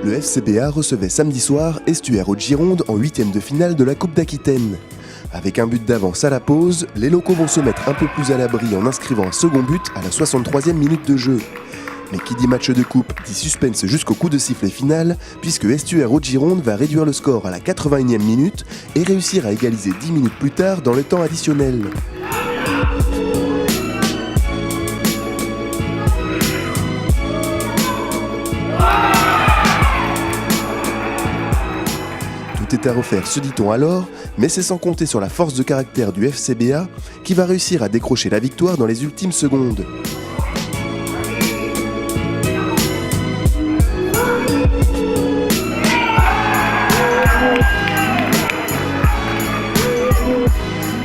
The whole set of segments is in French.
Le FCBA recevait samedi soir Estuaire Haute-Gironde en 8e de finale de la Coupe d'Aquitaine. Avec un but d'avance à la pause, les locaux vont se mettre un peu plus à l'abri en inscrivant un second but à la 63e minute de jeu. Mais qui dit match de coupe dit suspense jusqu'au coup de sifflet final, puisque Estuaire Haute-Gironde va réduire le score à la 81e minute et réussir à égaliser 10 minutes plus tard dans le temps additionnel. Tout est à refaire, se dit-on alors, mais c'est sans compter sur la force de caractère du FCBA qui va réussir à décrocher la victoire dans les ultimes secondes.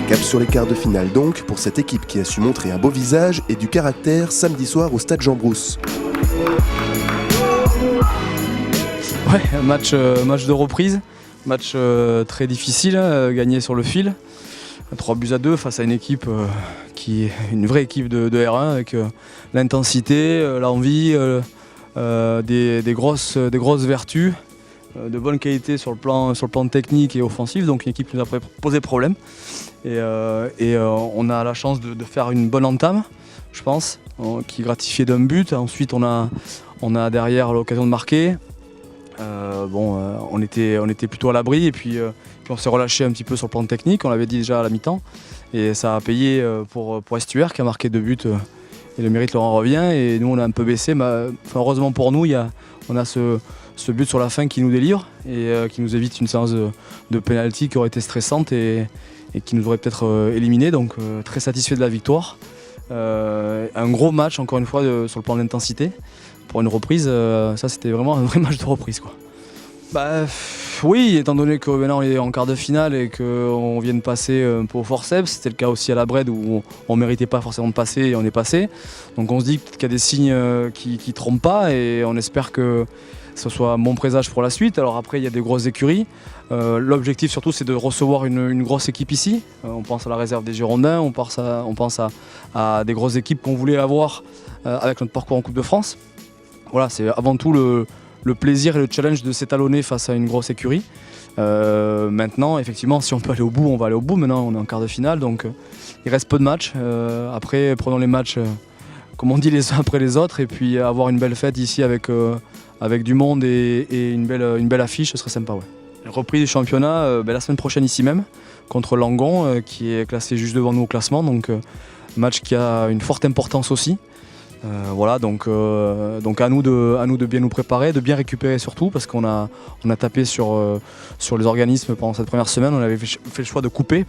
Cap sur les quarts de finale donc pour cette équipe qui a su montrer un beau visage et du caractère samedi soir au stade Jean-Brousse. Ouais, match de reprise, match très difficile, gagné sur le fil. 3-2 face à une équipe qui est une vraie équipe de R1 avec l'intensité, l'envie, des grosses vertus, de bonne qualité sur le plan technique et offensif, donc une équipe qui nous a posé problème. Et on a la chance de faire une bonne entame, je pense, qui est gratifiée d'un but. Ensuite on a derrière l'occasion de marquer. On était plutôt à l'abri et puis on s'est relâché un petit peu sur le plan technique, on l'avait dit déjà à la mi-temps. Et ça a payé pour Estuaire qui a marqué 2 buts et le mérite leur en revient. Et nous on a un peu baissé, mais heureusement pour nous on a ce but sur la fin qui nous délivre et qui nous évite une séance de pénalty qui aurait été stressante et qui nous aurait peut-être éliminé. Donc très satisfait de la victoire. Un gros match encore une fois sur le plan de l'intensité. Pour une reprise, ça c'était vraiment un vrai match de reprise, quoi. Oui, étant donné que maintenant on est en quart de finale et qu'on vient de passer un peu au forceps, c'était le cas aussi à la Bred où on ne méritait pas forcément de passer et on est passé. Donc on se dit qu'il y a des signes qui ne trompent pas et on espère que ce soit un bon présage pour la suite. Alors après il y a des grosses écuries. L'objectif surtout c'est de recevoir une grosse équipe ici. On pense à la réserve des Girondins, on pense à des grosses équipes qu'on voulait avoir avec notre parcours en Coupe de France. Voilà, c'est avant tout le plaisir et le challenge de s'étalonner face à une grosse écurie. Maintenant, effectivement, si on peut aller au bout, on va aller au bout. Maintenant, on est en quart de finale, donc il reste peu de matchs. Après, prenons les matchs, comme on dit, les uns après les autres, et puis avoir une belle fête ici avec du monde et une belle affiche, ce serait sympa. Ouais. Reprise du championnat la semaine prochaine ici même, contre Langon, qui est classé juste devant nous au classement. Donc, match qui a une forte importance aussi. Voilà, donc à nous de bien nous préparer, de bien récupérer surtout, parce qu'on a tapé sur les organismes pendant cette première semaine. On avait fait le choix de couper,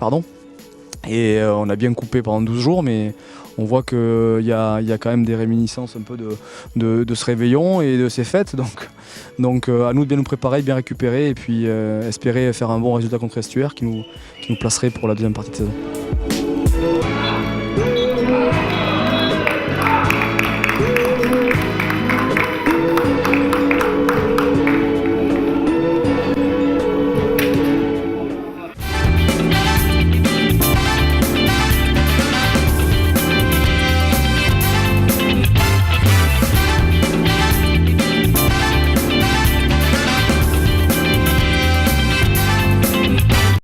et on a bien coupé pendant 12 jours, mais on voit qu'il y a quand même des réminiscences un peu de ce réveillon et de ces fêtes. Donc à nous de bien nous préparer, de bien récupérer, et puis espérer faire un bon résultat contre Estuaire qui nous placerait pour la deuxième partie de saison.